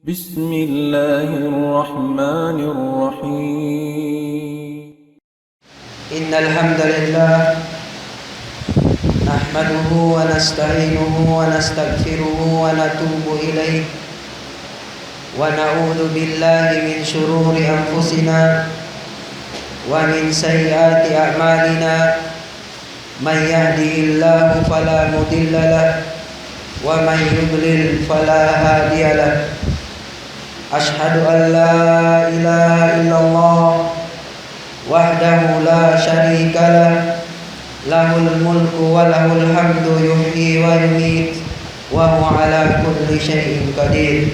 بسم الله الرحمن الرحيم إن الحمد لله نحمده ونستعينه ونستغفره ونتوب إليه ونعوذ بالله من شرور أنفسنا ومن سيئات أعمالنا من يهده الله فلا مضل له ومن يضلل فلا هادي له أشهد أن لا إله إلا الله وحده لا شريك له له الملك وله الحمد يحيي ويميت وهو على كل شيء قدير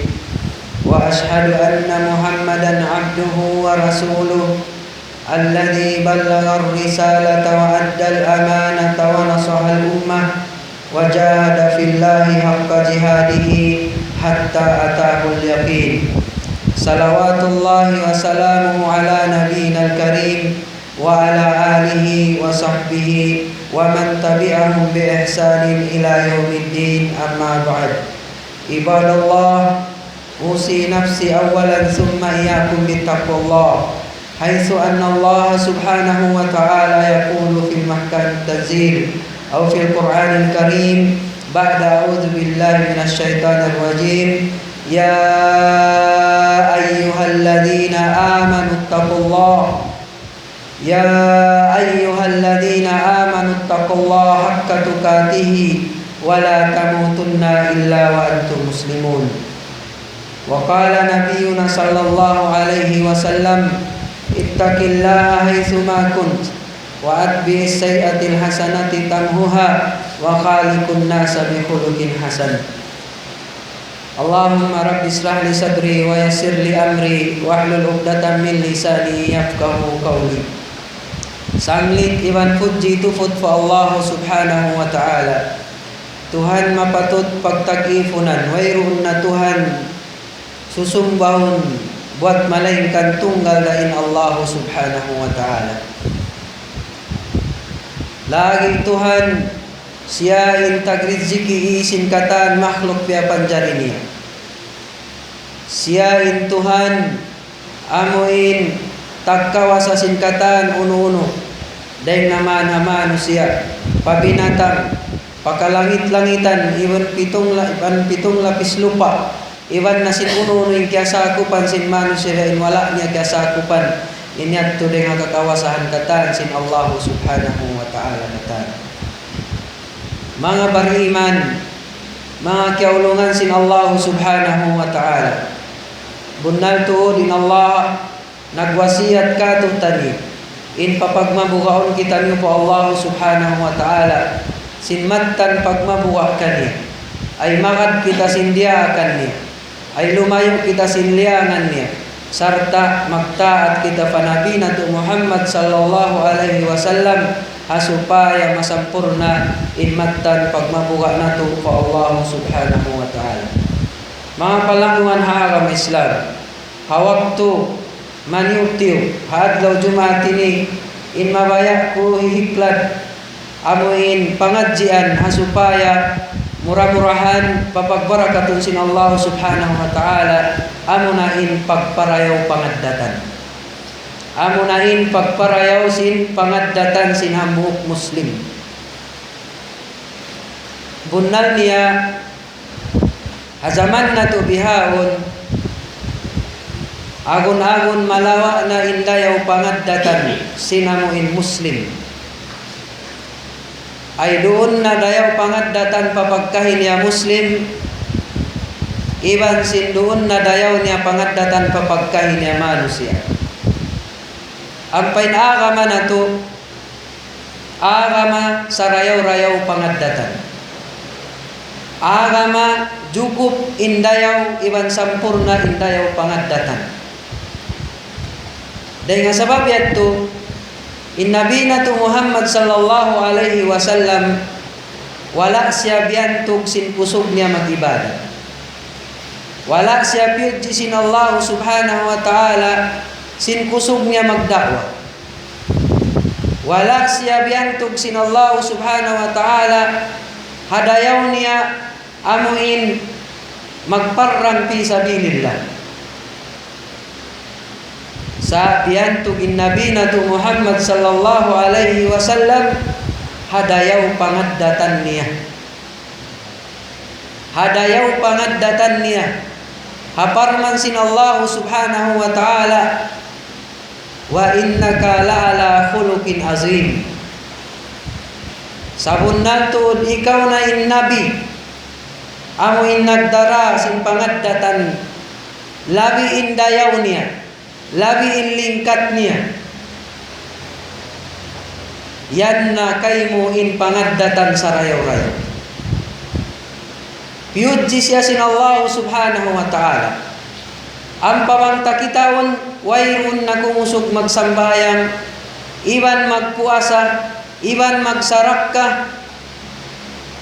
وأشهد أن محمدا عبده ورسوله الذي بلغ الرسالة وأدى الأمانة ونصح الأمة وجاهد في الله حق جهاده حتى أتاه اليقين صلوات الله وسلامه على نبينا الكريم وعلى آله وصحبه ومن تبعهم بإحسان إلى يوم الدين أما بعد عباد الله أوصي نفسي أولا ثم إياكم بتقوى الله حيث أن الله سبحانه وتعالى يقول في محكم التنزيل أو في القرآن الكريم بعد أعوذ بالله من الشيطان الرجيم يا أيها الذين آمنوا اتقوا الله يا أيها الذين آمنوا اتقوا الله حق تقاته ولا تموتن إلا وأنتم مسلمون وقال نبينا صلى الله عليه وسلم اتق الله حيثما كنت وأتبع السيئة الحسنة تمحها وخالق الناس بخلق حسن اللهم رب اشرح لي صدري ويسر لي أمري واحلل عقدة من لساني يفقهوا قولي. Sanglit iwan puji tufut fa Allah subhanahu wa ta'ala. Tuhan mapatut pagtakifunan wairuhun na Tuhan susumbahun buat malaikat tunggal lain Allah subhanahu wa ta'ala. Lagi Tuhan siya intag rizki isin katan makhluk pia panjarinia. Siya in Tuhan amuin tagkawasa singkatan uno-uno. Dahil naman siya pabinatang pakalangit-langitan iwan pitong lapis lupa. Iwan nasin uno-uno yung kiyasakupan sin manusia in wala niya kiyasakupan. Inyat to deng kakawasahan katan sin Allah subhanahu wa ta'ala katan. Mga bariman, mga kiaulungan sin Allah subhanahu wa ta'ala. Bunal to din Allah nagwasiyat ka to tani. In papagmabukaon kita niyo po Allah subhanahu wa ta'ala. Sin matan pagmabuka kani. Ay makad kita sindiakan niya. Ay lumayo kita sinliangan niya. Sarta magtaat kita panabi na to Muhammad sallallahu alaihi wasallam supaya masampurna inmatan pagmabuka na to pa Allah subhanahu wa ta'ala. Mga palanguan haagam Islam, hawak to maniutiw hadlaw jumatini in mabaya ko hihiklat amuin pangadjian supaya murah-murahan papagbarakatun sin Allah subhanahu wa ta'ala amunain pagparayaw pangaddatan. Amunain pagparayaw sin pangaddatan sin hamuk muslim. Bunnal niya hazaman na to bihawon agun-agun malawa na indayaw pangaddatan sin hamuin muslim. Ay doon na dayaw pangaddatan papagkahin niya muslim iban sin doon na dayaw niya pangaddatan papagkahin niya manusia. Ang painagama na to agama sa rayaw-rayaw pangaddatan. Agama jukup indayaw iban sampurna indayaw pangaddatan. Dahil nga sabab yato Nabi na to Muhammad sallallahu alaihi wasallam wala siya biyantok sin pusog niya mag-ibadah. Wala siya piyudji sin Allah subhanahu wa ta'ala sin kusog niya magdakwa. Wala siya biyantok sin Allah subhanahu wa ta'ala hadayaw niya amuin magparang fi sabilillah. Sa piantugin Nabi na tu Muhammad sallallahu alaihi wasallam hadayaw pangaddatan niya. Hadayaw pangaddatan niya. Haparman sin Allah subhanahu wa ta'ala, wa innaka la'ala khuluqin azim. Sabunnan tuod ikaw na in Nabi, amo in nagdara sin pangaddatan, labi in dayaw niya, labi in lingkat niya. Yan na kay mo in pangaddatan sa rayaw-rayaw. Piyudji siya sin Allah subhanahu wa ta'ala. Ang pamangta kitawan, wayrun na kumusog magsambayang, iban magpuasa, iban magsarak ka,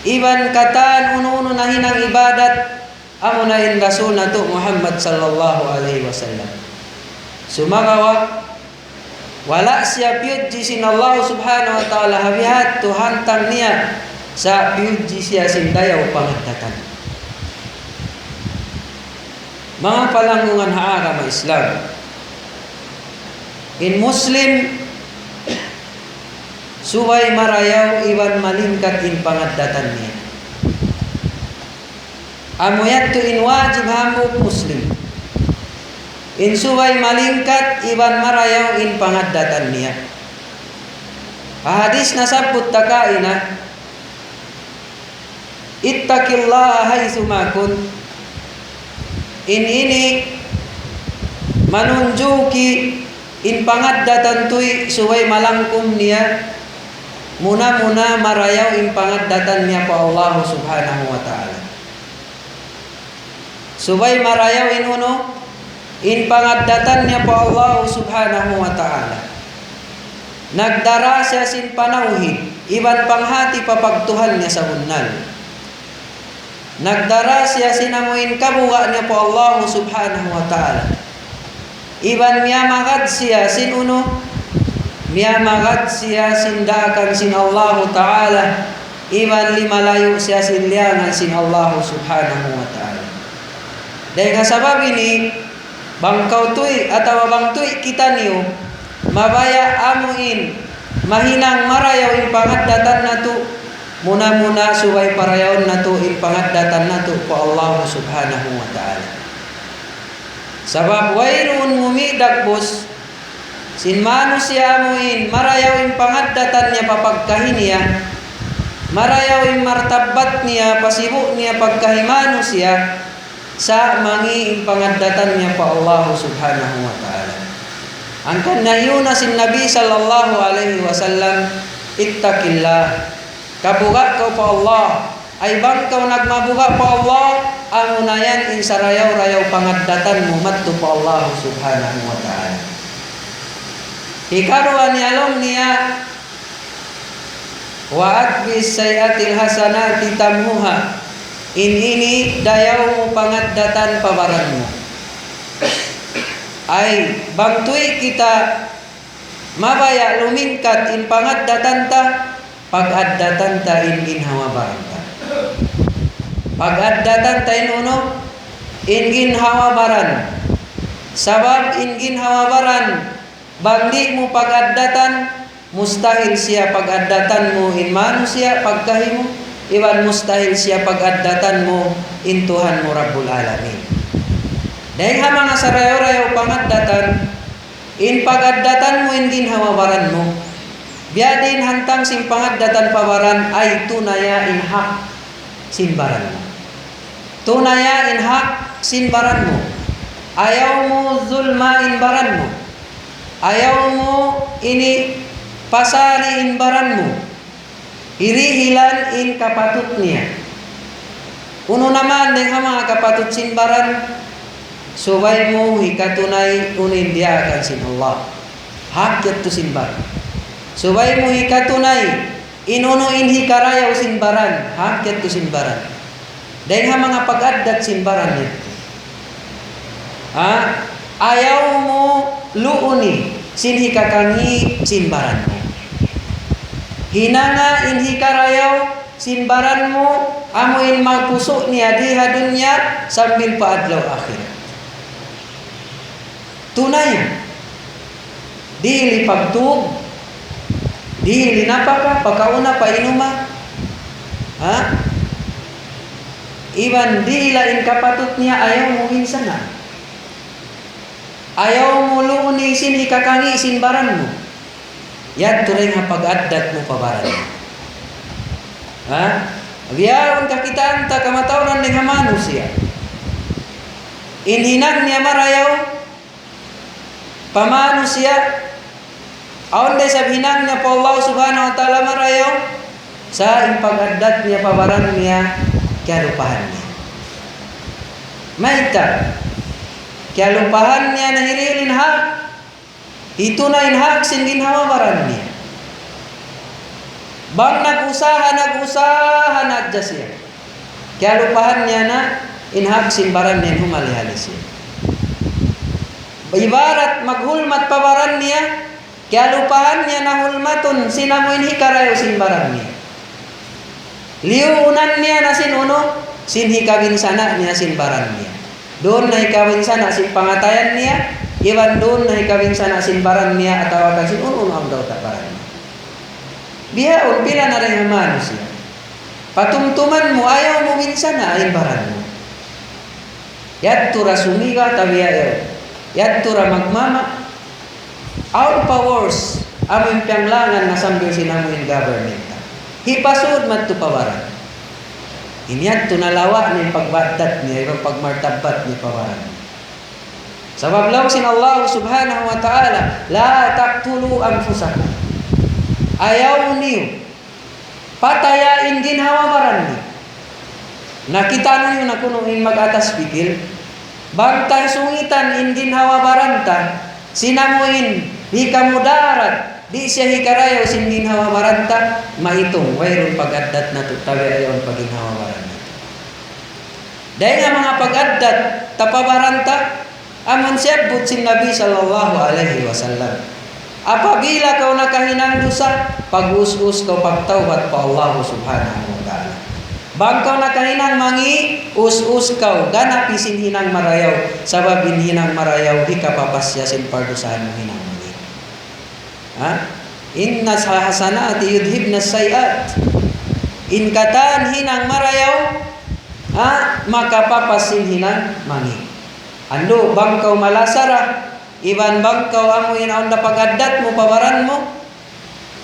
iban katan uno-uno na hinang ibadat, amo na in rasul na to Muhammad sallallahu alaihi wasallam. Sumagawa, wala siya piyudji sin Allah subhanahu wa ta'ala habihat to hantang niya sa piyudji siya sin dayaw pangaddatan. Mga palangungan haara ma Islam, in Muslim subay marayaw iwan malingkat in pangaddatan niya. Amoyat to in wajib hamuk Muslim. In subay malingkat iwan marayaw in pangaddatan niya. Hadis na sabut takaina, ittaqillaha haitsu ma kunt. In ini manunjuki in pangaddatan tuy suway malangkum niya, muna-muna marayaw in pangaddatan niya pa Allah subhanahu wa ta'ala. Suway marayaw in uno in pangaddatan niya pa Allah subhanahu wa ta'ala. Nagdara siya sin panauhid, iban panghati papagtuhan niya sa hunnal. Nagdara siya sinamuin kabuga niya po Allah subhanahu wa ta'ala. Iban miyamagad siya sin uno, miyamagad siya sindakan sin Allah ta'ala. Iban limalayo siya sin liangan sin Allah subhanahu wa ta'ala. Dahil nga sabab ini, bangkaw tuy atawa bang tuy kita niyo, mabaya amuin, mahinang marayaw in pangaddatan na to, muna-muna suway parayaon na to in pangaddatan na to po Allah subhanahu wa ta'ala. Sabab wayrun mumidagbos sin mano siya amuin marayaw in pangaddatan niya papagkahin niya, marayaw in martabat niya pasibu niya pagkahimano siya sa mangi in pangaddatan niya po Allah subhanahu wa ta'ala. Ang kanayuna sin Nabi sallallahu alaihi wasallam, ittaqillah, kabuga ka pa Allah, ay bang kau nagmabuga pa Allah, ang unayan in sarayaw-rayaw pangaddatan mo matto pa Allah subhanahu wa ta'ala. Ikaruan ni alom niya, wa atbis sayatil hasanati tamuha, in ini dayaw mo pangaddatan pabaran mo. Ay bang tuy kita mabaya lumingkat in pangaddatan ta, pag-addatan ta in ginhawabaran ta. Pag-addatan ta in uno, in ginhawabaran. Sabab in ginhawabaran, bangdi mo pag-addatan, mustahil siya pag-addatan mo in mano siya pagkahimo, iwan mustahil siya pag-addatan mo in Tuhan mo Rabbul Alamin. Dahil ha mga sarayo-rayo pang-addatan, in pag-addatan mo in ginhawabaran mo, biadin hantang sin pangaddatan pabaran ay tunaya in hak sinbaran mo. Tunaya in hak sinbaran mo. Ayaw mo zulma in baran mo. Ayaw mo ini pasari in baran mo. Hirihilan in kapatut niya. Uno naman ng mga kapatut sinbaran, subay mo hikatunay unin dia akan sin Allah. Hak yat to sinbaran. Subay mo hikatunay, inuno in hikarayaw sinbaran, hakyat to sinbaran. Dahil ha mga pag-addat sinbaran niya. Ayaw mo luuni, sin hikakangi sinbaran mo. Hinanga in hikarayaw, sinbaranmu amuin magpuso niya diha dunya sambil paadlaw akhirat. Tunay. Dili pagtug, dili napaka pagkauna pa inuma. Ha? Iban di lain kapatut niya ayaw mo minsan na. Ayaw mo luuni sin hikakangi sinbaran mo. Yan tuloy nga pag-addat mo pabaran. Ha? Biyaon kakitaan ta kamatawran ng hamano siya. Inhinag niya marayaw, pamano siya. Aon day sa hinang niya po Allah subhanahu wa ta'ala marayaw, sa impag-addat niya pabaran niya, kaya lupahan niya. Maita, kaya lupahan niya na hirilin hak, ito na inhak sin ginhawabaran niya. Bang nag-usaha adja siya. Kaya lupahan niya na inhak sin baran niya humalihali siya. Ibarat maghulmat pabaran niya, kaya lupahan niya na hulmaton sinamuin hikarayo sin baran niya. Liunan niya na sin uno, sin hikawin sana niya sin baran niya. Doon na hikawin sana sin pangatayan niya, iwan doon na hikawin sana sin baran niya at tawakan sin uno ang daw tabaran niya. Biyaon pila na rin humano siya. Patumtuman mo, ayaw mo minsan na ay baran mo. Yadtura sumiga tabiyayo. Yadtura magmama. Our powers, aming piyanglangan na sambil sinamuin government. Hipasud matto pawaran. Inyat to nalawa ni pagbadat niya, ibang pagmartabat ni pawaran. Sabab law sin Allah subhanahu wa ta'ala, la taqtulu anfusakum. Ayaw niyo patayain din hawabaran niyo. Nakita niyo na kuno in mag-atas pikil, bantay sungitan in din hawabaranta, sinamuin hikamudarat, di siya hikarayo sin din hawabaranta, maitong wayron pag-addat na tutawi ayon pagin hawabaranta. Dahil nga mga pag-addat tapabaranta, amon siyabot sin Nabi sallallahu alaihi wasallam. Apabila kau nakahinang dosa, pag-us-us kau pagtawbat pa Allah subhanahu wa ta'ala. Bang kau nakahinang mangi, us-us kau, ganap isin hinang marayaw, sababin hinang marayaw, di ka papasyasin pardusahan mo hinang mangi. Ha? Inna hasanati yudhibna sayyat. In katan hinang marayaw, ha? Makapapasin hinang mangi. Ando, bang kau malasara, iban bang kau amuin ang napag-addat mo, pabaran mo?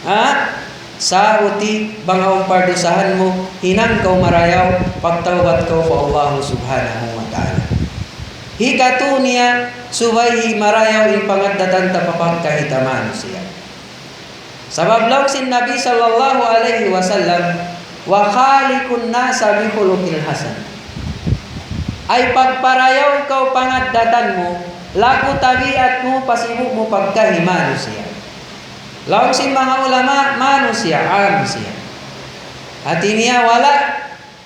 Ha? Sa uti, bang ang pardusahan mo, hinang kau marayaw, pagtawbat kau pa Allah subhanahu wa ta'ala. Hikatu niya, subay marayaw in pangaddatan tapapagkahitaman siya. Sabab lang sin Nabi sallallahu alaihi wasallam, wa khaliqun nasa bihulukil hasan. Ay pagparayaw kau pangaddatan mo, laku tabiat mo, pasibu mo pagkahimano siya. Laong sin mga ulama, manusia, siya. At iniya wala,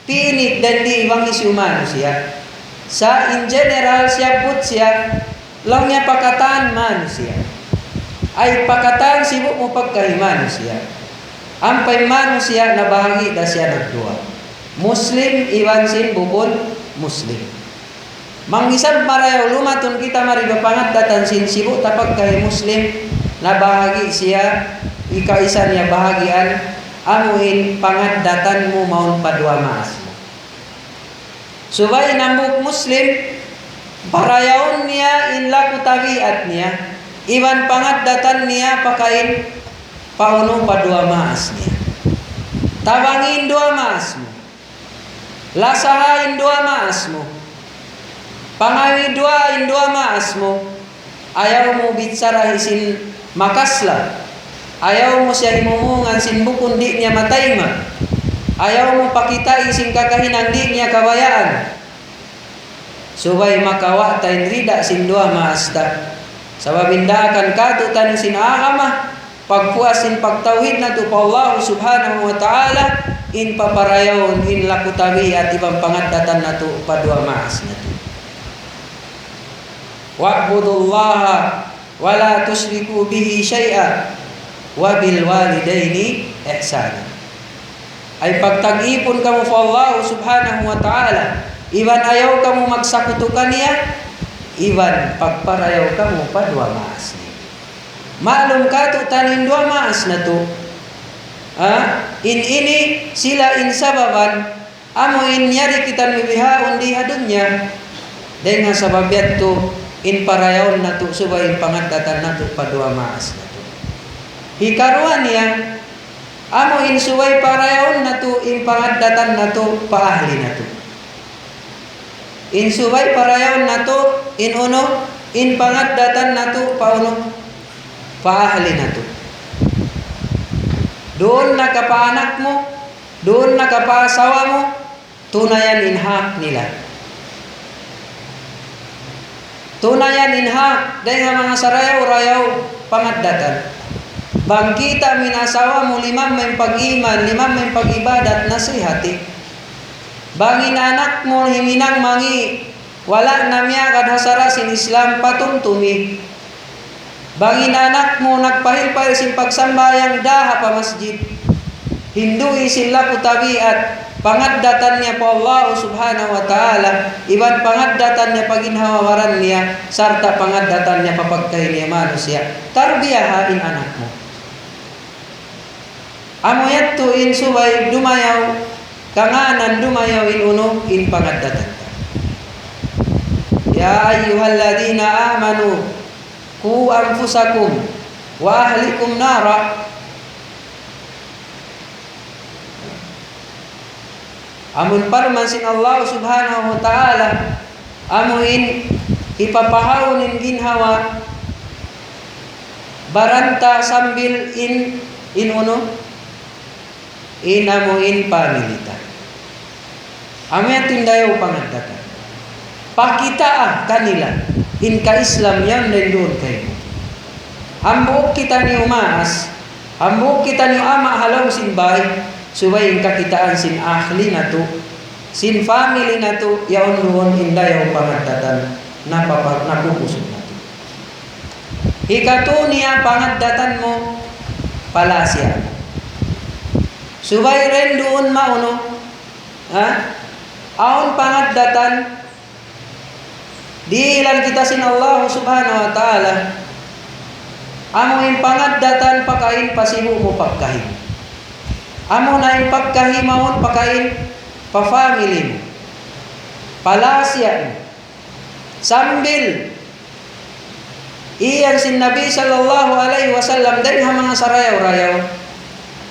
pinit dan di ibang isyu manusia. Sa in general siya put siya, laong niya pakataan manusia. Ay pakataan sibu mo pagkahimano siya. Ampay manusia na bahagi na siya nagdua. Muslim, iwan sin bukod, Muslim. Mangisab marayaw lumaton kita maribapangat datan sin sibu tapag kay Muslim na bahagi siya ikaisa niya bahagian amuin pangaddatan mo maun padua maas mo. Subay nambuk Muslim parayaon niya inlaku tabiat niya iwan pangaddatan niya pakain pauno padua maas niya. Tabangin dua maas mo. Lasahain dua maas mo. Pangawi dua indua maas mo, ayaw mo bitsara isin makasla, ayaw mo siya himumungan sin bukun di niya matayma, ayaw mo pakita isin kakahinang di niya kabayaan. Subay makawa tayo rida sin dua maas ta, sababinda akan katutan sin ahama, pagpuasin pagtawhid na to pa Allah subhanahu wa ta'ala, in paparayaw in lakutabi at ibang pangaddatan na to pa dua maas na to. Wa'budullaha wa la tusyriku bihi syai'a wa bil walidaini ihsana. ay pagtag-ipon kamo fa Allah subhanahu wa ta'ala, iban ayaw kamo magsakutukan niya, iban pagparayaw kamo pa dua maas ni. Maalum ka to tanin dua maas na to. Ini sila sababan amo nyari kita mibihaon di dunya. Dengan sababiat to parayaw na to subay pangadatan na to pa dua maas na to. Hikaruan niya amo suway parayaw na to pangadatan na to pa ahli na to. Subay parayaw na to pangadatan na to pa ahli na to. Doon nakapaanak mo, doon nakapaasawa mo, tunayan hak nila. Tunayan hak dahil mga sarayaw-rayaw pangadatan. Bang kita minasawa mo limang may pag-iman, limang may pag-ibadat nasihati. Bangin anak mo himinang mangi, wala na miya kadhasara sin Islam patuntumi. Bangin anak mo nagpahilpay sin pagsambayang daha pa masjid. Hindui sila putabiat, pangadatan niya po Allah subhanahu wa ta'ala, iban pangadatan niya paginhawaran niya, sarta pangadatan niya papagkay niya manusia. Tarbiyahain anak mo. Amo yatto subay dumayaw, kanganan dumayaw pangadatan ka. Ya ayyuhalladina amanu, ku anfusakum wa ahlikum nara. Amun parmansin Allah subhanahu wa ta'ala, amuin ipapahawin ginhawa, baranta sambil inamuin pamilita. Amya tindayaw pangadatan. Pakita kanila ka Islam yan na doon kayo. Hambuk kita ni umaas, hambuk kita ni ama halaw sinbay, suwayin kakitaan sin ahli na to, sin family na to, yaon doon indayaw pangadatan na napupusok na to. Hikato niya pangadatan mo, palasya. Subay rin doon mauno, aon pangadatan, di ilan kita sin Allah subhanahu wa ta'ala, amuin pangadatan pakain pasimu mo pagkahin. Amo na yung pagkahimaon pakain pa family mo, palasya mo, sambil iyan sin Nabi sallallahu alaihi wasallam dahil mga sarayaw-rayaw,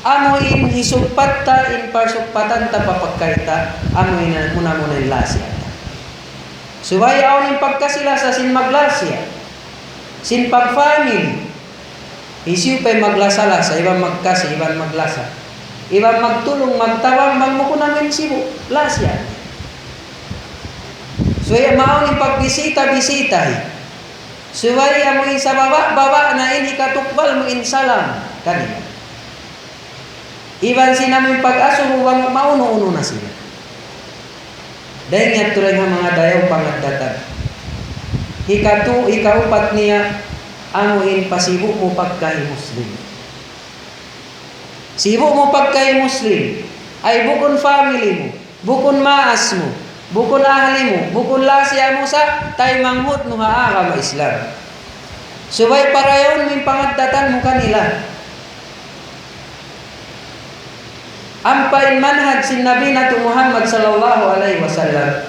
amoin hisugpatta parsugpatan ta papagkaita, amoin na muna yung lasya. Subay aon yung pagkasila sa sin maglasya, sin pagfamily, isiw pa'y maglasala sa ibang magkasi, ibang maglasa, ibang magtulong, magtawang, magmuko namin sibo, lasya. So maon yung pagbisita-bisita, subay amoin sa baba na katukbal mo salam kanila. Iban sinamin pag-aso huwag mauno-uno na sila. Dahil nga tulad ng mga dayaw pangadatan. Ikaupat niya, amuin pasibo mo pagkahi Muslim. Sibo mo pagkahi Muslim, ay bukon family mo, bukon maas mo, bukon ahli mo, bukon lasya mo sa tay manghut mo haaka ma Islam. Subay parayon min pangadatan mo kanila. Ampain manhaj sin Nabi nato Muhammad sallallahu alaihi wasallam.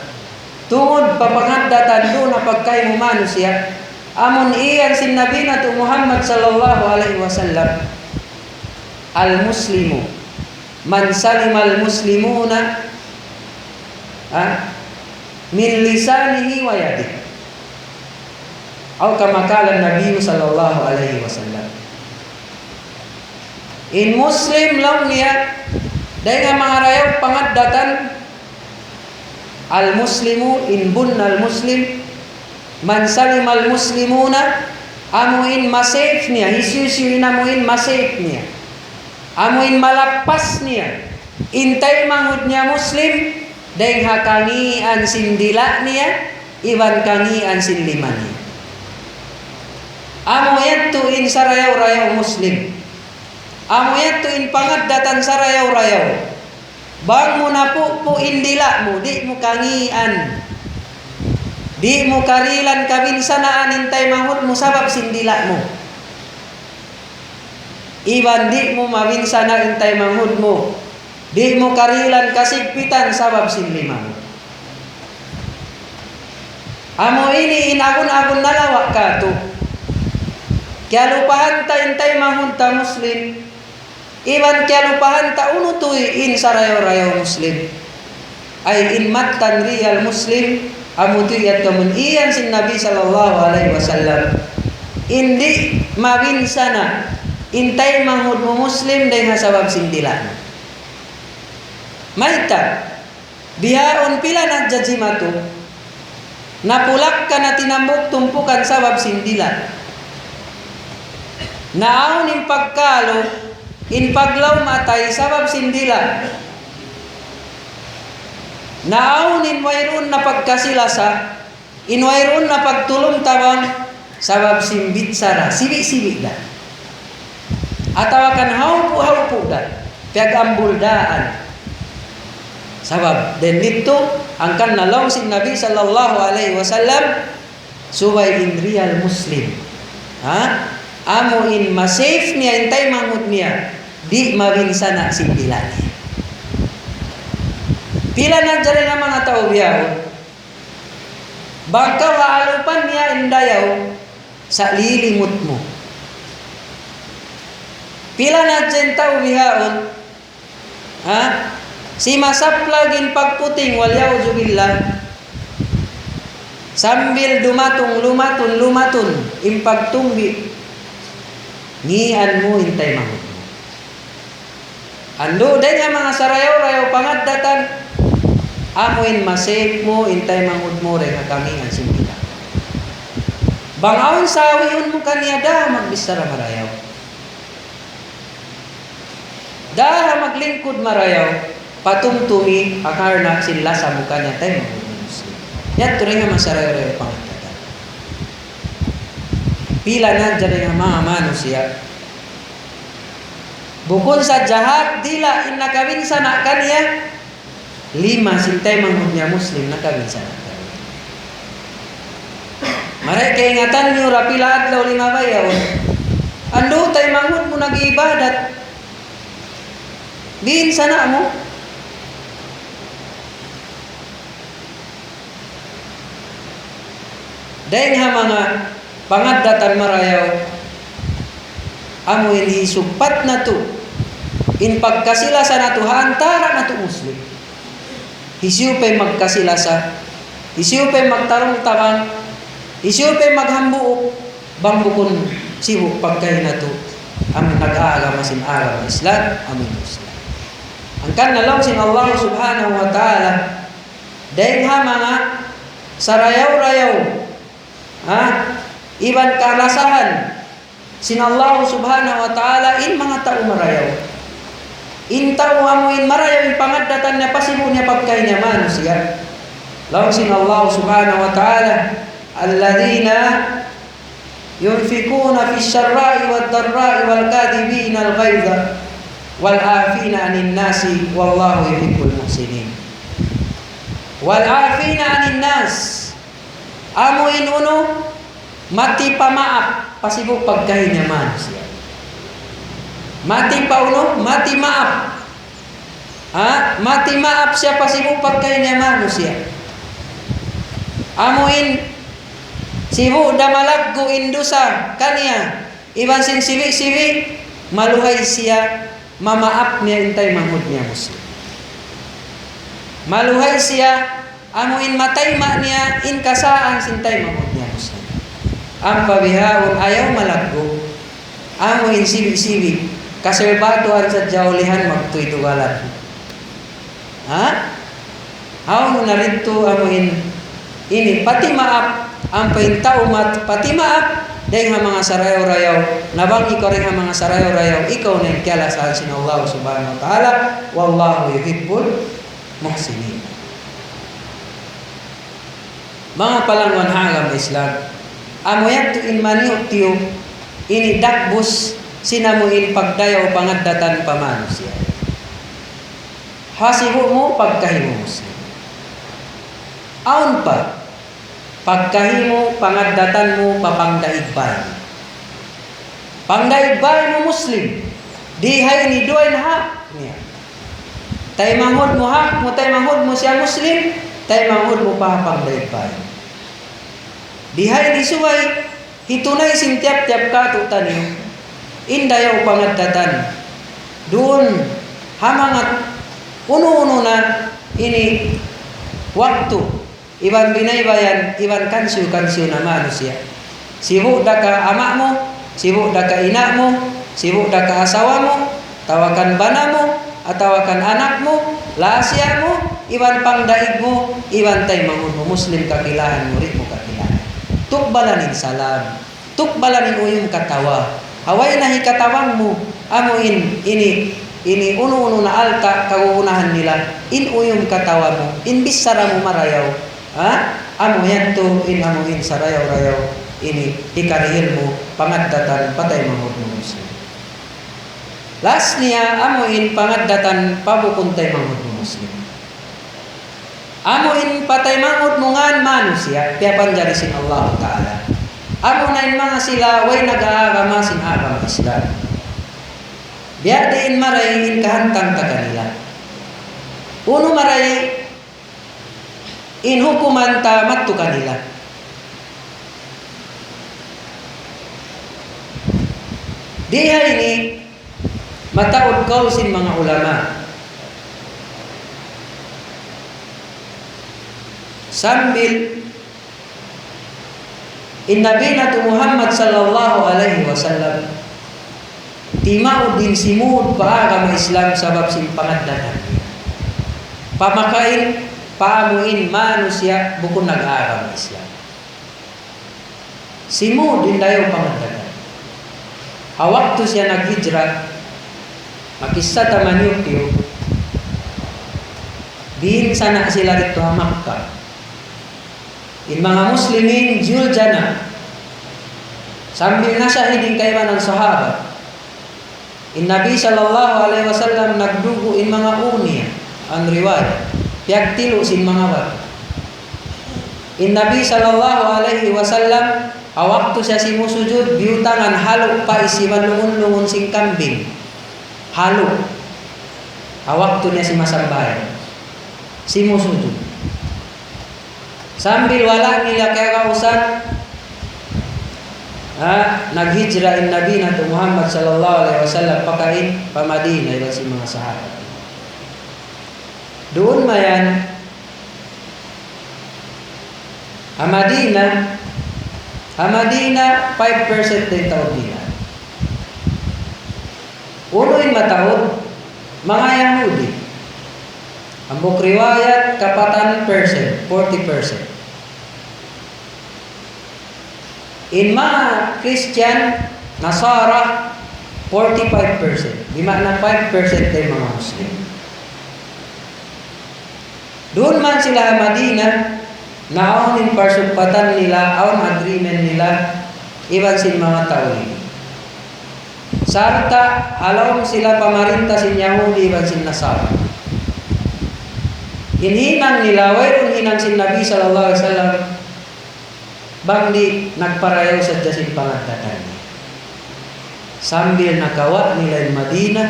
Tungod papangadatan do na pagkay mo manusia. Amon iyan sin Nabi nato Muhammad sallallahu alaihi wasallam. Al-muslimu man salima al-muslimuna min lisanihi wa yadihi. Atau kama qala Nabi sallallahu alaihi wasallam. In Muslim lang niya dahil mga rayaw pangadatan, al-muslimu in bunna al-muslim man salim al-muslimuna, amuin masafe niya, hisyusyu inamuin masafe niya, amuin malapas niya, intay mangud niya Muslim dahil hakangian sindila niya, iban kangian sinlima niya. Amo yatto in sarayaw-rayaw Muslim, amo yatto in pangadatan sarayaw-rayaw, Bang mo na po indila mo, di mo kangian. Di mo karilan kabinsanaan intay manghud mo sabab sindila mo. Iban di mo mabinsana intay manghud mo. Di mo karilan kasigpitan sabab sinlima mo. Amo ini inagun-agun nalawak ka to. Kaya lupahan ta intay manghud ta Muslim. Iban kaya lupahan ta unutuy in sarayo-rayo Muslim. Ay in matan real Muslim. Amutuyat kamun iyan sin Nabi sallallahu alaihi wasallam. Indi mabinsana intay manghud mo Muslim dahil sabab sindilan. Maita bihaon pila na jajimatu napulak ka na tinambok tumpukan sabab sindilan. Naaon in pagkalo in paglaw matay sabab sindilan. Naaunin mayroon na pagkasilasa, inwayroon na pagtulong tabang, sabab simbit sara, sibi-sibi da. Atawakan haupu-haupu da, piag-ambuldaan. Sabab, dan dito, angkan nalong si Nabi sallallahu alaihi wasallam, subay in real Muslim. Amo in masif niya, intay manghud niya, di mabinsana simbilani. Pila na dyan nga mga tao biyahon. Baka waalupan niya indayaw sa lilimot mo. Pila na dyan tao biyahon. Si masaplagin pagputing walyaw jubillah. Sambil lumatun impagtumbi. Ngian mo intay mahod mo. Ando din nga mga sarayaw-rayaw pangadatan. Amoin masave mo, intay manghud mo rin nga kami ang simbila. Bangawin sawiun mo kaniya da magbisara marayaw. Da maglingkod marayaw, patumtumi akarna sila sa mukha niya tayo manghud mo. Yan rin nga masarayaw pangatadan. Pila na dyan nga mga manusia. Bukod sa jahat, dila in nakabinsa na kaniya, 5 sintay manghud niya Muslim na kabinsan. Maray kaingatan niyo rapila adlaw 5 bayaw. Ando tay manghud mo nag-ibadat. Binsa na mo. Dahil nga mga pangadatan marayaw, amo ini supat na to. In pagkasila sa nato antara nato Muslim. Isiyo pa'y magkasilasa, isiyo pa'y magtarong tabang, isiyo pa'y maghambuok, bambukon sibo pagkain na to, ang nag-aagama sin agama Islam, amin Islam. Ang kanalaw sin Allah subhanahu wa ta'ala, dahil ha mga sarayaw-rayaw, iban kalasahan, sin Allah subhanahu wa ta'ala, in mga tao marayaw. Intaw amuin marayaw in pangadatan niya pasibo niya pagkain niya manusia. Lawsin Allah subhanahu wa ta'ala alladhina yunfikuna fi syarra'i wad dharra'i wal kadhibina al ghaidha wal afina 'anil nasi wallahu yuhibbul muhsinin. Wal afina 'anil nas amuin uno mati pamaaf pasibo pagkain niya manusia. Mati pa uno, mati maaf. Mati maaf siya pasibo pagkain niya manusia. Amuin sibo damalaggo indusa kaniya. Iban sin siwi-siwi maluhay siya mamaap niya intay manghud niya Muslim. Maluhay siya amuin matayma niya in kasaan sintay manghud niya Muslim. Ang pabihaon ayaw malaggo. Amuin siwi-siwi kaserbatuhan sa jaulihan magtuitugalan. Haw na rito amuin ini pati maap ang paintaumat pati maap dahil nga mga sarayaw-rayaw nabang ikaw rin ang mga sarayaw-rayaw ikaw na yung kiala sa sin Allah subhanahu wa ta'ala wallahu yuhibbul muhsinin. Mga palangwan hagam Islam amoyat to in maniok tiyo ini dakbus sinamuin pagdayaw pangadatan pamanusia. hasibo mo pagkahimo Muslim. Aun pa pagkahimo pangaddatan mo papangdaigbay. Pangdaigbay mo Muslim. Dihay ni duay na hak niya. Tay manghod mo hak mo, tay manghod mo siya Muslim, tay manghod mo pa pangdaigbay. Dihay ni suway hitunay sintiap-tiap ka tutan niyo. Indayaw pangaddatan. Doon hamangat uno-uno na ini waktu iban binaybayan iban kansiyo na manusia. Sibuk da ka ama mo, sibuk da ka ina mo, sibuk da ka asawa mo, tawakan bana mo, atawakan anak mo, lasya mo, iban pangdaig mo, iban tay mangun mo Muslim kakilahan, murid mo kakilahan. Tukbalanin salam, tukbalanin uyong katawa. Haway na hikatawang mo, amuin ini uno-uno na alta kauunahan nila, in uyong katawa mo, in bisara mo marayaw, amo yan to, in amuin sarayaw-rayaw, ini ikarihil mo, pangaddatan, patay manghod mo Muslim. Last niya, amuin pangaddatan, pabukuntay manghod mo Muslim. Amuin patay manghod mo ngan manusia, kaya panjarisin Allah Ta'ala. Amo na in mga sila, way nag-aagama sin agama Islam. Biya diin maray in kahantang ta kanila. Uno maray in hukuman ta mattu kanila. Diha ini mataod kausin mga ulama. Sambil Nabi Muhammad sallallahu alaihi wasallam timaud din simud paagama Islam sabab sin pangaddatan. Pamakain paamuin manusia bukun nag-agama Islam. Simud din dayo pangaddatan. Hawaktu siya naghijrah makisa tamanyuk tiyo din sana sila rito Makkah. In mga Muslimin Juljana sambil nasahidin kayman ng sahabat. In Nabi sallallahu alaihi wasallam nagdugo in mga unia ang riwayat. Piyagtilo sin mga bata. In Nabi sallallahu alaihi wasallam awaktu siya simusujud biutangan halo pa isiman lungun-lungun sing kambing. Halo. Awaktu niya si masambayan. Simusujud. Sambil wala nila kaya kausan naghijrah in Nabi Muhammad sallallahu alaihi wasallam pakain pa Madinah iba si mga sahabat. Doon mayan Madinah 5% din taon nila. Uno'y mataod mga Yahudi. Ang bukriwayat kapatan percent, 40%. In mga Christian, Nasara, 45%. Di mana 5% ay mga Muslim. Doon man sila Madinah, naon in parsupatan nila, aon agreement nila, iban sin mga tawin. Sarta, alawang sila pamarinta sin Yahudi, iban sin Nasara. Hinhinang nila, wayron hinang sin Nabi sallallahu alaihi wasallam bangdi nagparayaw sa jasin pangaddatan. Sambil nakawa nila in Madinah,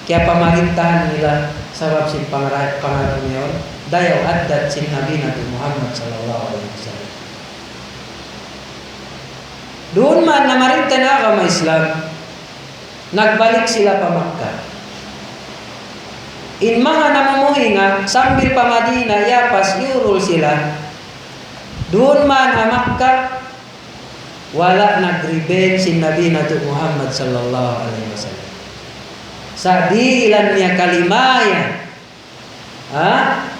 kaya pamarintahan nila sabab sin pangarap niyon, dayaw addat sin Nabi Muhammad sallallahu alaihi wasallam. Doon man namarinta na agama Islam, nagbalik sila pa Makkah. In mga namumuhi nga, sambil pa Madinah, yapas, yurul sila. Doon man ha Makkah, wala nag-revenge si Nabi Muhammad sallallahu alaihi wasallam. Sa di ilan niya kalimayan.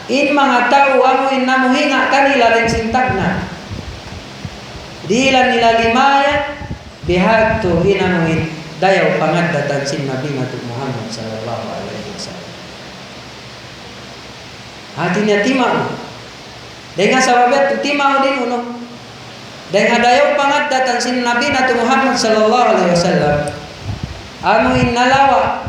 In mga tao, amuin namuhi nga kanila rin sintag na. Di ilan nila limayan, bihagto inamuhin, dayaw pangaddatan si Nabi Muhammad sallallahu alaihi wasallam. Hati niya timao. Dengan sahabat timao din uno. Dengan dayaw pangaddatan sin Nabi Muhammad sallallahu alaihi wasallam. Amuin nalawa.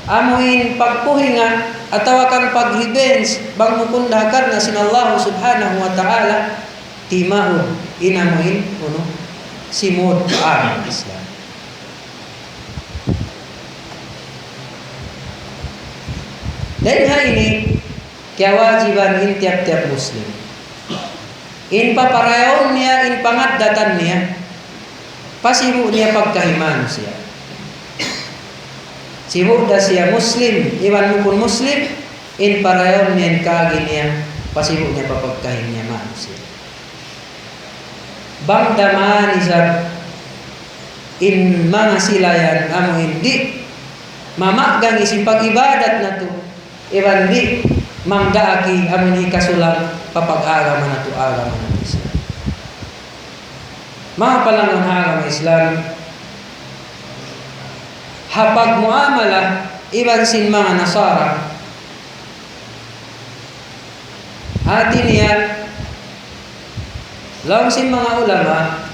Amuin pagpuhinga atau akan pag-revenge bang mukundakar na sinallahu subhanahu wa ta'ala timahon inamuin simod ang Islam. Dan hal ini kewajiban in tiap-tiap muslim. In paparayaon niya, in pangadatan niya, pasibu niya pagkahiman siya. Sibu da siya muslim, iwan mukun muslim, in parayaon niya, in kaagi niya, pasibu niya papagkahim niya manusia. Bang damaan isab, in mga silayan, amo hindi, mamagang isip pag-ibadat na to, iwan di, manggaaki, amo ni kasulang, papag-agaman na to, agaman na to siya. Mga palangang agama Islam, hapag muamala iban sin mga Nasara hati niya lawan sin mga ulama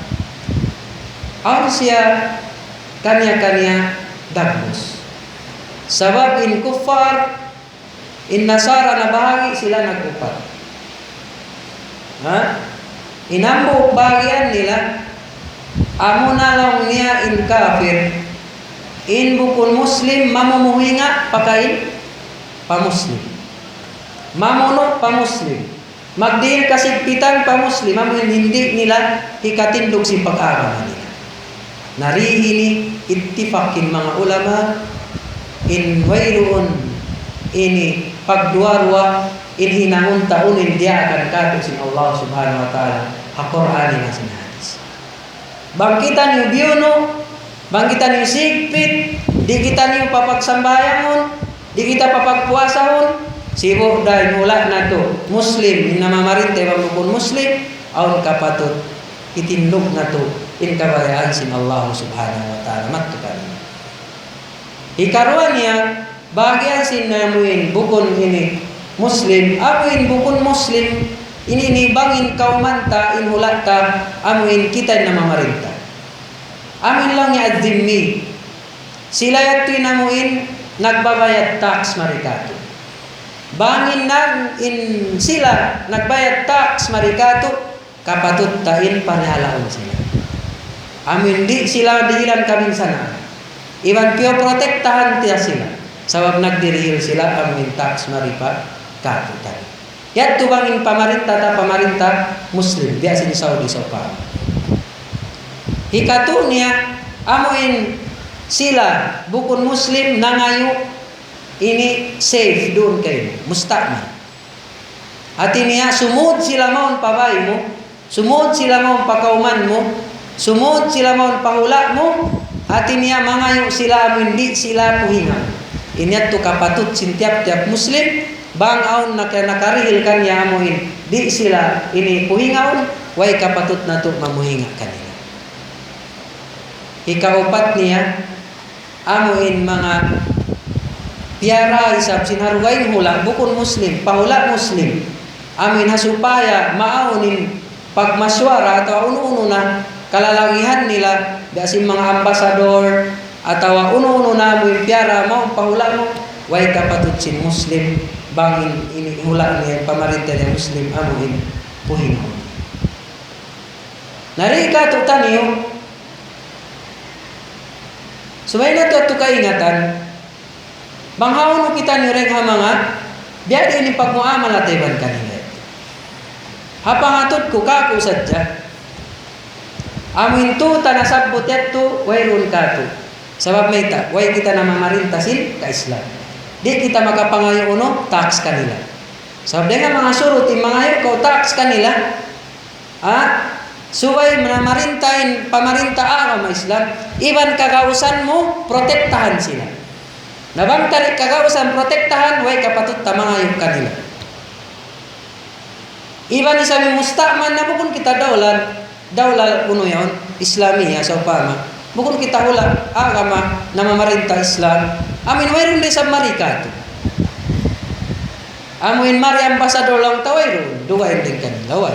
aw siya kanya-kanya dagmos sabab in kuffar in Nasara na bahagi sila nagupat inambo bagian nila amo na lang niya in kafir in bukun muslim mamumuhinga pakain pamuslim mamuno pamuslim magdil kasigpitan pamuslim mamun hindi nila ikatindog si pag-agaman nila narihi ni ittifakin mga ulama in wayruun ini pagduarwa in hinangun taunin dia akan kato sin Allah subhanahu wa ta'ala ha-Qur'ani na sinahadis bangkitan yung biyuno bangkitan yung sigpit, di kita niyo papagsambayangon, di kita papagpuasahon, sibo dahil mula na to, muslim, inamamarinte bangkukun muslim, aun kapatut, itindog na to, in kabayaan sin Allah subhanahu wa ta'ala, matukan. Ikaruan niya, bagian sin namuin bukun ini, muslim, amuin bukun muslim, ini bangin kaumanta, in hulata, amuin kita inamamarinta. Amin lang niya ad-dhimmi. Sila yato'y namuin, nagbabayad tax marikato. Bangin nang in sila, nagbayad tax marikato, kapatut tain panihalaon sila. Amin di sila dihilan kami sana. Iwan piyo protektahan tiya sila. Sabab nagdirihil sila, amin tax marikato tayo. Yat to bangin pamarinta muslim, biasa di Saudi Sopara. Hikatu niya amuin sila bukun muslim nangayo ini safe doon kayo mustakman hati niya sumud sila maun pabay mo sumud sila maun pakauman mo sumud sila maun pahula mo hati niya mangayo sila amuin di sila puhinga inyat to kapatut sintiap-tiap muslim bang aun nakarihil kanya amuin di sila ini puhingaon way kapatut na to mamuhinga kanila. Ikaupat niya amuin mga piara isab sinarwain hula bukun muslim pahula muslim amin hasupaya maaunin pagmaswara atau uno-uno na kalalagihan nila dasin mga ambasador atau uno-uno na amuin piara mo pahula mo way kapatut sin muslim bangin ini hula niya pamarinta niya muslim amuin puhin mo narika tutan niyo supaya nato ito kaingatan, banghawon kita ni reng mga, biya ini pagmuamal at iban kanila. Hapangatod ko kako sadya, amin to tanasabot yato, wayrun kato. Sabab may ta, way kita na mamarintasin ka Islam. Di kita makapangayo uno, tax kanila. Sabab di nga mga surut, mangayo ko tax kanila, suway marintain pamarinta agama Islam iban kagausan mo protektahan sila nabang tarik kagausan protektahan way kapatut tamangayog kanila iban isami mustakman na bukun kita daular kuno yon Islamiya sa upama bukun kita hula agama na mamarinta Islam amin mayroon din sa marikato amin mari ambasador lang tawayro duwain din kanila way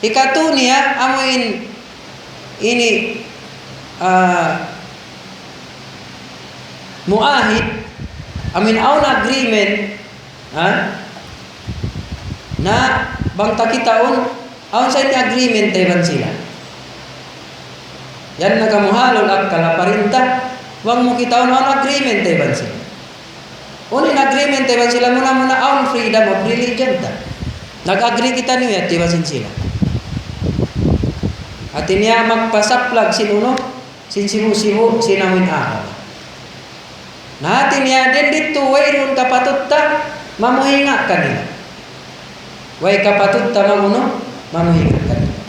ikatu niya amuin ini muahid Amin aun agreement na bangta kitaon aun sa ini agreement teban sila. Yan nagamuhalol ak kalaparinta wang mo kitaon aun agreement teban sila. Unin agreement teban sila muna aun freedom of religion ta. Nag-agree kita niya teban sila. At niya magpasaplag sinuno sin sibu-sibu sinawin ahal. Natin niya din dito wayron kapatutta mamuhinga kanila. Way kapatutta mamuno mamuhinga kanila.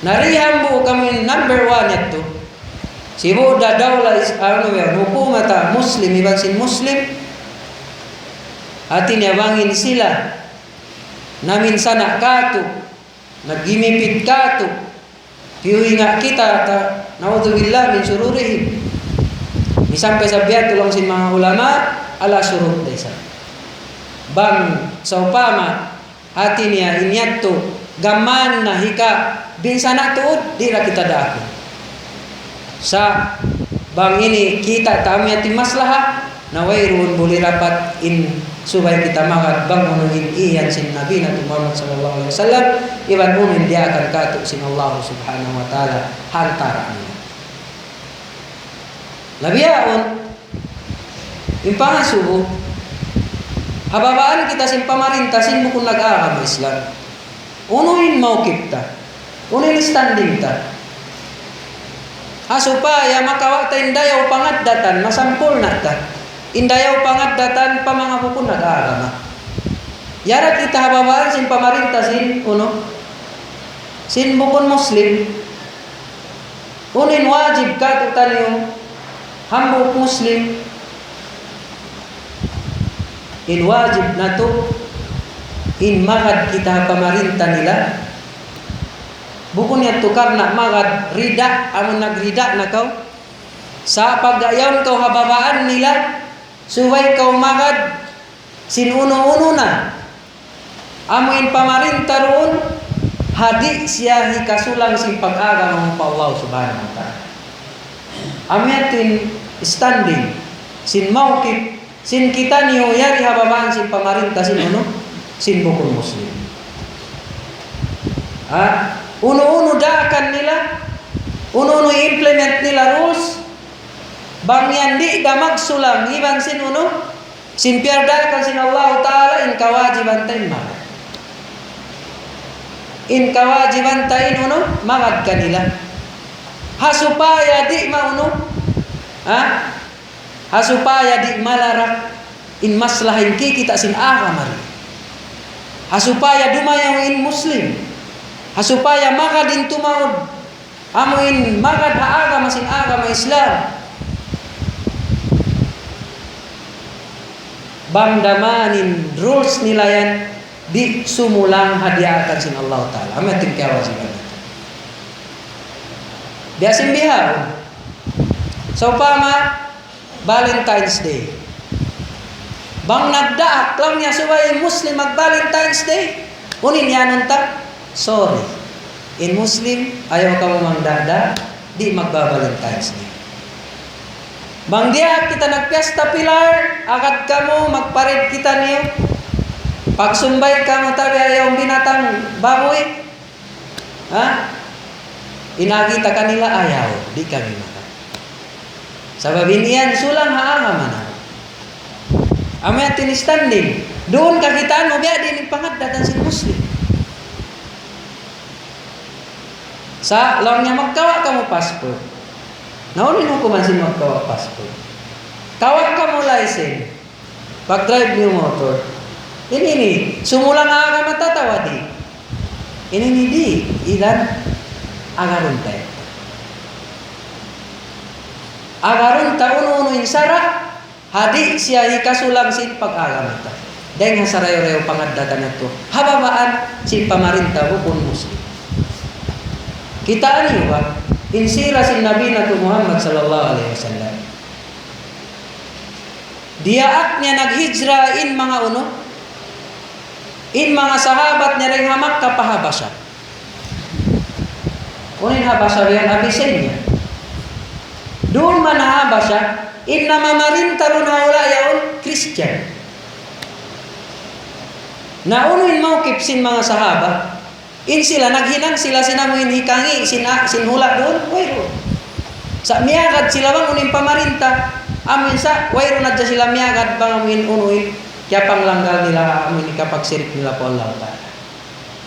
Nariham bu kami number 1 yato. Sibu da dawla is hukumata muslim iban sin muslim. Atin niya bangin sila namin sana katu nagimipit katu piuhinga kita ta naudzubillah min syururihim. Sampai sabiat tulong sin mga ulama ala surut desa. Bang saupama hati niya inyat tu gaman na hika binsana tuud di ra kita dako. Sa bang ini kita tamiyati maslaha na wayrun buli rapat in subay kita magad bang unungin iyan sin Nabi na Muhammad sallallahu alaihi wasallam iban unin dia akan katuk sin Allah subhanahu wa taala hantara niya. Labiaon impangan subuh hababaan kita sin pamarintah sin bukun nag-aagam Islam unuin mauqif ta unuin standing ta supaya makawata indayaw pangaddatan masampul na ta indayaw pangaddatan pa mga bukun nag-aagam yara kita hababaan sin pamarintah sin sin bukun muslim unin wajib ka tutaniyo hambuk muslim in wajib na to in magad kita pamarintah nila bukun yato karna magad rida amon nagrida na kau sa pagayon kau hababaan nila suway kau magad sin uno na amoin pamarintah roon hadi siya hikasulang sin pag-agam pa Allah subhanahu wa ta'ala amiatin standing sin mauqif sin kita niyo yari hababaan sin pamarintah sin bukun muslim uno daakan nila uno implement nila rules bang yan di da magsulang iban sin piardakan sin Allah ta'ala in kawajiban tayo magad kanila hasupaya di hasupaya di malarak in maslahin kita sin akamari hasupaya dumayaw in muslim hasupaya makadin tumaod amuin magad haagama sin agama Islam bangdamanin rules nila yan di sumulang hadiahkan sin Allah ta'ala amating kawajiban biasin bihaw so pama Valentine's Day bang nagdaak lang niya subay muslim mag Valentine's Day unin yanon ta sorry in muslim ayaw ka mo magdada di magba-Valentine's Day bang diak kita nagpiesta pilar agad ka mo magparid kita niyo pagsumbay ka mo tabi ayaw binatang baboy inagita kanila ayaw di kami maka sababin iyan sulang haanga mana amayatin standing doon kakitaan mo biya din pangaddatan si muslim sa lang niya magkawa ka mo passport naunin mo kumansin magkawa passport kawa ka mo license pag drive niyo motor ini sumulang aga matatawa di ini di ilan agarun uno insara hadi siya hikasulang sin pag-agamata dahil nga sarayo-rayo pangaddatan na to hababaan sin pamarintah bukun muslim kita niyo ba insira sin Nabi na Muhammad sallallahu alaihi wasallam diaat niya naghijra in mga sahabat niya ring hamak kapahabasya unin habasya yan Abyssinia doon man habasya inna mamarintarun haula yaun Christian. Naunuin mawkip sin mga sahaba. In sila naghinang sila sinamuin hikangi sin hula doon wayro. Sa miagad sila bang unin pamarinta. Amin sa wayro na sila miagad bang amin unuin kaya panglanggal nila amin ikapagsirik nila po Allah Ta'ala.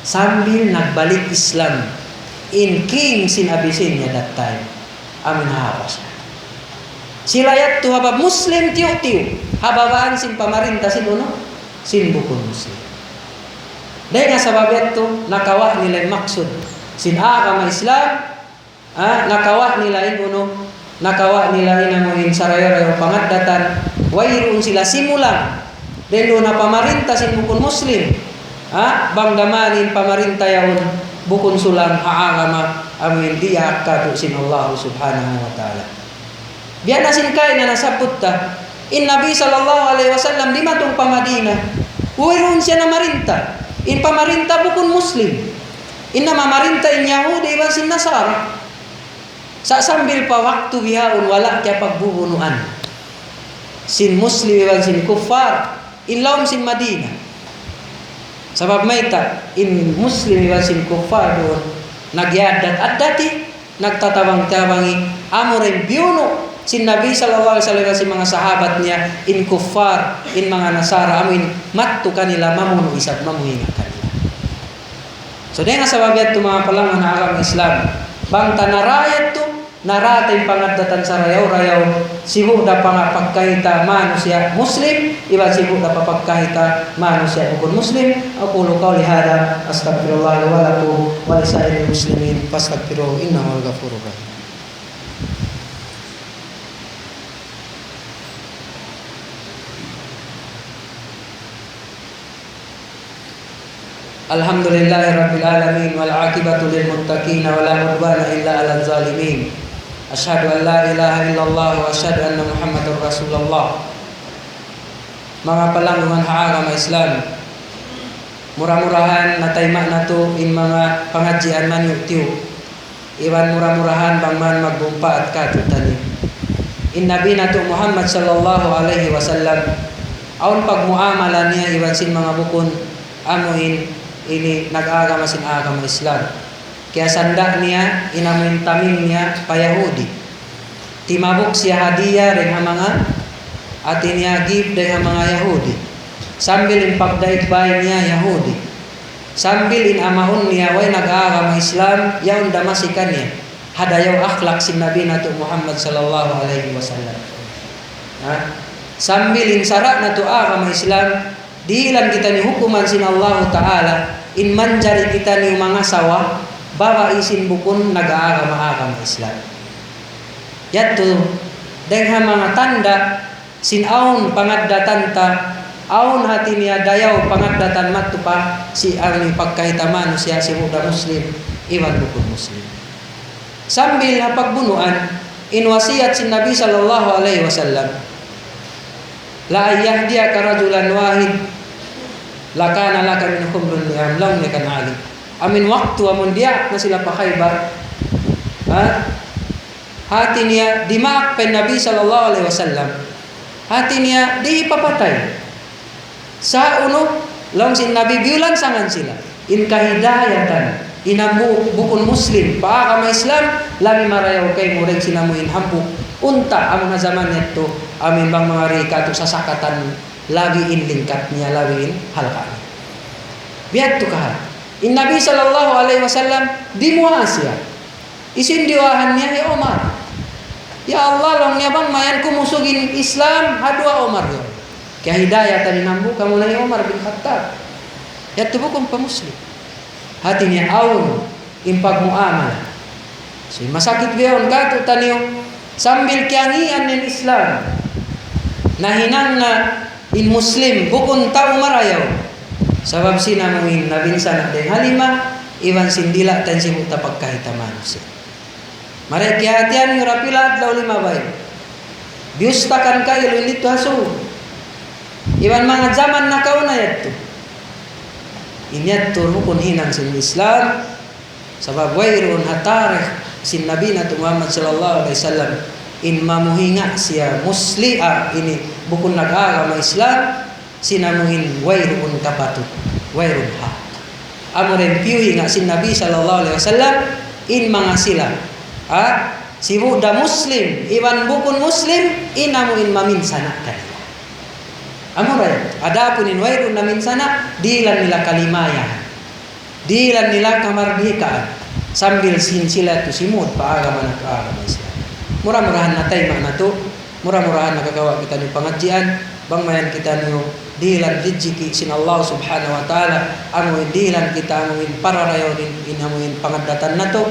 Sambil nagbalik Islam in King sin Abyssinia that time. Amin haba siya. Sila yat tu habab Muslim tiu hababaan sin pamarinta sin uno sin bukun Muslim. Dahil nga sa babet to nakawa nila yung maksud sin agama Islam. Nakawa nila in uno, nakawa nila inamuhin sarayo-rayo pangadatan, wayroon sila simulang, dahil na pamarinta sin bukun Muslim, bangdamanin pamarinta yaon bukun sulang haagama amin diya kadu sin Allah subhanahu wa ta'ala. Biyan na sin kain na nasabot ta, in Nabi sallallahu alaihi wasallam di matong pamadina, wayroon siya na marinta, in pamarinta bukun Muslim, in na mamarinta in Yahudi iban sin Nasara. Sa sambil pa waktu bihaun wala kaya pagbubunuan. Sin Muslim iban sin kuffar inlaom sin Madina. Sabab maita in Muslim iban sin kuffar doon nagyadat at dati nagtatabang-tabangi amurin biuno sin Nabi sallallahu alaihi wasallam sin mga sahabat niya in kuffar in mga Nasara amin mattu kanila mamuno isat mamuhinga kanila. So dengan sabab itu mga palangan na agama Islam bang tanarayat to naratay pangadatan sa rayaw-rayaw sibu da pagkahita manusia Muslim iba sibu da pagkahita manusia bukun Muslim. Aqulu qawli hada astaghfirullah wa lakum wa lisairil muslimin fastaghfiruhu innahu al-ghafurur rahim. Alhamdulillahirabbil alamin wal aqibatu lil muttaqin wa la udwana illa 'alal zalimin. Asyhadu an la ilaha illallah wa asyhadu anna Muhammadar Rasulullah. Mga palanggungan agama Islam, murah-murahan natayma nato in mga pangajian man tiu. Iwan murah-murahan bangman magbumpa at katutani. In Nabi nato Muhammad sallallahu alaihi wasallam aun pagmuamala niya iwan sin mga bukon amuin ini nag-agama sin agama Islam. Kaya sanda niya inamin tamin niya pa Yahudi. Timabok siya hadiah rin mga atin niya give rin mga Yahudi. Sambil in pagdaitbay niya Yahudi. Sambil in amahon niya way nag-agama Islam yaon damasikan niya. Hadayaw akhlak sin Nabi nato Muhammad sallallahu alaihi wasallam. Sambil in sarak nato agama Islam diilan kita ni hukuman sin Allah Ta'ala in manjari kita ni mga sawa bawa isin bukun nag-aagama-agama Islam. Yato dengan mga tanda sin aun pangadatan ta aun hati niya dayaw pangadatan matupa si ang pagkahita manusia si muda Muslim iwan bukun Muslim. Sambil pagbunuan in wasiyat sin Nabi sallallahu alaihi wasallam la yahdiya karajulan wahid lakana laka min khumrun li'am lang yakan ali. Amin waktu amun dia na sila pakaibar. Hati niya dimaak pen Nabi sallallahu alaihi wasallam. Hati niya di papatay. Sa uno lang sin Nabi biulan sangan sila. In kahidayatan inamu bukun Muslim paagama Islam lami marayaw kay mureg sinamuin hampu. Unta amon na zaman nito amin bang mga rika to sasakatan lagi in lingkat niya lagi in halaka. Biat to ka. In Nabi sallallahu alaihi wasallam di muasya. Isin diwahan niya ya Umar. Ya Allah long niya bang mayan kumusugin Islam hadwa Umar yo. Kaya hidayah tadi nambu kamu na Umar bin Khattab. Ya tubuh pa Muslim. Hati niya aun impag muamal. So masakit biyon ka to taniyo sambil kiangian nin Islam. Nahinang na in Muslim bukun ta umarayaw. Sabab sinamuin nabinsan at halima iwan sindila tan si muta pagkahita manusia. Mare kihatian yurapilat law lima bay. Biustakan kayo lindit hasu. Iwan mga zaman na kauna yato. Inyat turukun hinang sin Islam sabab wairun hatarikh sin Nabi na Muhammad sallallahu alaihi wasallam in mamuhinga siya ini bukun nag-agama Islam sinamuhin wairun kapatut wairun hak. Amuren piuhi nga sin Nabi sallallahu alaihi wasallam in mga sila si buda Muslim iwan bukun Muslim inamuin maminsana kanila. Amuren adapun in wairun na minsana dilan nila kalimayan, dilan nila kamardikaan sambil sila tu simut paagama nag-agama Islam. Murah-murahan na tayo na to, murah-murahan nakagawa kita ng pengajian, bangmayan kita niyo dilan dijiki sin Allah subhanahu wa ta'ala, amuin dilan kita amuin pararayo din inamuin pangadatan na to,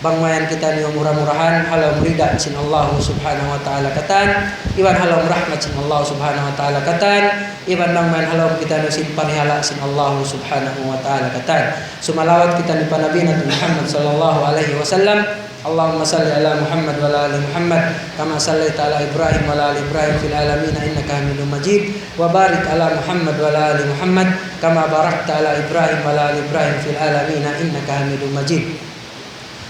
bangmayan kita niyo murah-murahan halau murida sin Allah subhanahu wa ta'ala katan, iwan halau rahmat sin Allah subhanahu wa ta'ala katan, iwan bangmayan halau kita niyo sin parihala sin Allah subhanahu wa ta'ala katan. Sumalawat kita ni Nabi Muhammad sallallahu alaihi wasallam. Allahumma salli ala Muhammad wa ala ali Muhammad kama sallaita ala Ibrahim wa ala ali Ibrahim fil alamin innaka Hamidum Majid wa barik ala Muhammad wa ala ali Muhammad kama barakta ala Ibrahim wa ala ali Ibrahim fil alamin innaka Hamidum Majid.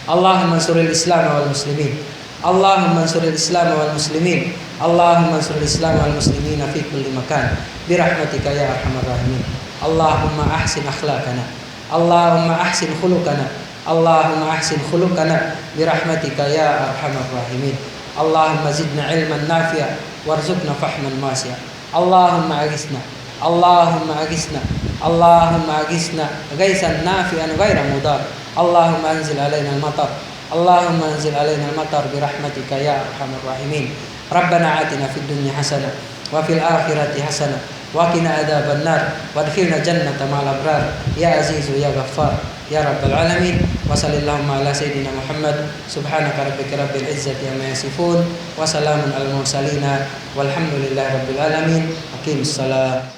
Allahumma ansuril Islam wal muslimin, Allahumma ansuril Islam wal muslimin, Allahumma ansuril Islam wal muslimin fi kulli makan bi rahmatika ya arhamar rahimin. Allahumma ahsin akhlaqana, Allahumma ahsin khuluqana, Allahumma ahsin khuluqana birahmatika ya arhamar rahimin. Allahumma zidna ilman nafi'a warzuqna fahman masi'a. Allahumma agisna, Allahumma agisna, Allahumma agisna ghaisan nafi'an ghaira mudar. Allahumma anzil alaina al-matar, Allahumma anzil alaina al-matar birahmatika ya arhamar rahimin. Rabbana atina fid dunya hasanah wa fil akhirati hasanah wa qina adzaban nar wadkhilna jannata ma'al abrar ya azizu ya ghaffar ya rabbal alamin. Wa sallallahu ala sayyidina Muhammad subhanaka rabbika rabbil izzati amma yasifun wa salamun alal mursalin walhamdulillahi rabbil alamin. Aqimus salat.